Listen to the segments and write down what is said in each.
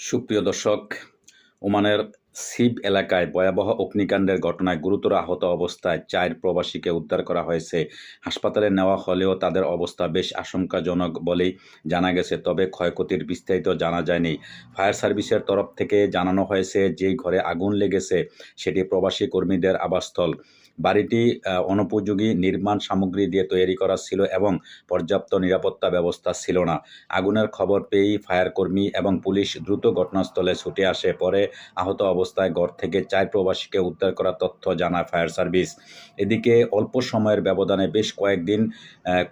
সুপ্রিয় দর্শক, ওমানের সিব এলাকায় ভয়াবহ অগ্নিকাণ্ডের ঘটনায় গুরুতর আহত অবস্থায় ৪ প্রবাসীকে উদ্ধার করা হয়েছে। হাসপাতালে নেওয়া হলেও তাদের অবস্থা বেশ আশঙ্কাজনক বলেই জানা গেছে, তবে ক্ষয়ক্ষতির বিস্তারিত জানা যায়নি। ফায়ার সার্ভিসের তরফ থেকে জানানো হয়েছে, যেই ঘরে আগুন লেগেছে সেটি প্রবাসী কর্মীদের আবাসস্থল। বাড়িটি অনুপযোগী নির্মাণ সামগ্রী দিয়ে তৈরি করা ছিল এবং পর্যাপ্ত নিরাপত্তা ব্যবস্থা ছিল না। আগুনের খবর পেয়েই ফায়ার কর্মী এবং পুলিশ দ্রুত ঘটনাস্থলে ছুটে আসে। পরে আহত অবস্থায় ঘর থেকে ৪ প্রবাসীকে উদ্ধার করার তথ্য জানায় ফায়ার সার্ভিস। এদিকে অল্প সময়ের ব্যবধানে বেশ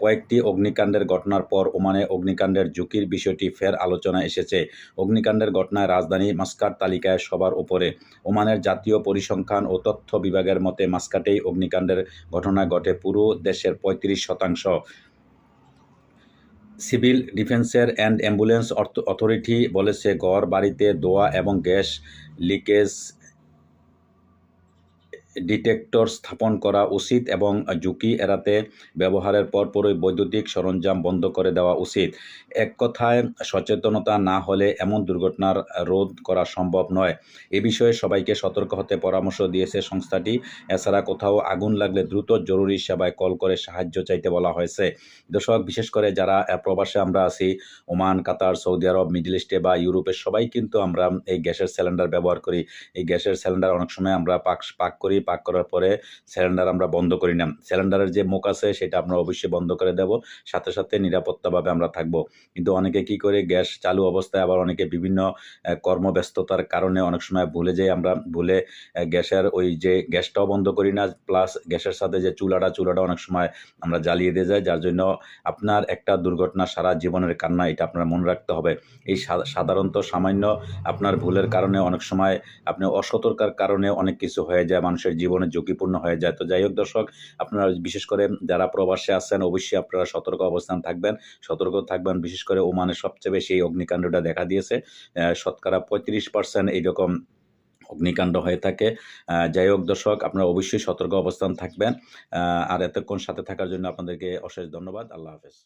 কয়েকটি অগ্নিকাণ্ডের ঘটনার পর ওমানে অগ্নিকাণ্ডের ঝুঁকির বিষয়টি ফের আলোচনায় এসেছে। অগ্নিকাণ্ডের ঘটনায় রাজধানী মাস্কাট তালিকায় সবার উপরে। ওমানের জাতীয় পরিসংখ্যান ও তথ্য বিভাগের মতে মাস্কাটেই অগ্নিকাণ্ডের ঘটনা ঘটে পুরো দেশের ৩৫%। সিভিল ডিফেন্সের অ্যান্ড অ্যাম্বুলেন্স অথরিটি বলেছে, ঘর বাড়িতে ধোঁয়া এবং গ্যাস লিকেজ ডিটেক্টর স্থাপন করা উচিত এবং ঝুঁকি এড়াতে ব্যবহারের পরপরই বৈদ্যুতিক সরঞ্জাম বন্ধ করে দেওয়া উচিত। এক কথায়, সচেতনতা না হলে এমন দুর্ঘটনার রোধ করা সম্ভব নয়। এ বিষয়ে সবাইকে সতর্ক হতে পরামর্শ দিয়েছে সংস্থাটি। এছাড়া কোথাও আগুন লাগলে দ্রুত জরুরি সেবায় কল করে সাহায্য চাইতে বলা হয়েছে। দর্শক, বিশেষ করে যারা প্রবাসে আমরা আছি, ওমান, কাতার, সৌদি আরব, মিডল ইস্টে বা ইউরোপের সবাই কিন্তু আমরা এই গ্যাসের সিলিন্ডার ব্যবহার করি। এই গ্যাসের সিলিন্ডার অনেক সময় আমরা পাক করার পরে সিলিন্ডার আমরা বন্ধ করি না। সিলিন্ডারের যে মুখ আছে সেটা আমরা অবশ্যই বন্ধ করে দেব। সাথে, সাথে নিরাপত্তাভাবে আমরা থাকবো। কিন্তু অনেকে কি করে, গ্যাস চালু অবস্থায় আবার অনেকে বিভিন্ন কর্মব্যস্ততার কারণে অনেক সময় ভুলে যাই আমরা। ভুলে গ্যাসের ওই যে গ্যাসটাও বন্ধ করি না, প্লাস গ্যাসের সাথে যে চুলাটা অনেক সময় আমরা জ্বালিয়ে দিয়ে যাই। যার জন্য আপনার একটা দুর্ঘটনা সারা জীবনের কান্না, এটা আপনার মনে রাখতে হবে। এই সাধারণত সামান্য আপনার ভুলের কারণে অনেক সময় আপনি অসতর্কার কারণে অনেক কিছু হয়ে যায়, মানুষের জীবনে ঝুঁকিপূর্ণ হয়ে যায়। তো যাই হোক দর্শক, আপনারা বিশেষ করে যারা প্রবাসে আছেন অবশ্যই আপনারা সতর্ক অবস্থান থাকবেন, সতর্ক থাকবেন। বিশেষ করে ওমানে সবচেয়ে বেশি এই অগ্নিকাণ্ডটা দেখা দিয়েছে। শতকরা ৩৫% এইরকম অগ্নিকাণ্ড হয়ে থাকে। যাই হোক দর্শক, আপনারা অবশ্যই সতর্ক অবস্থান থাকবেন। আর এতক্ষণ সাথে থাকার জন্য আপনাদেরকে অশেষ ধন্যবাদ। আল্লাহ হাফেজ।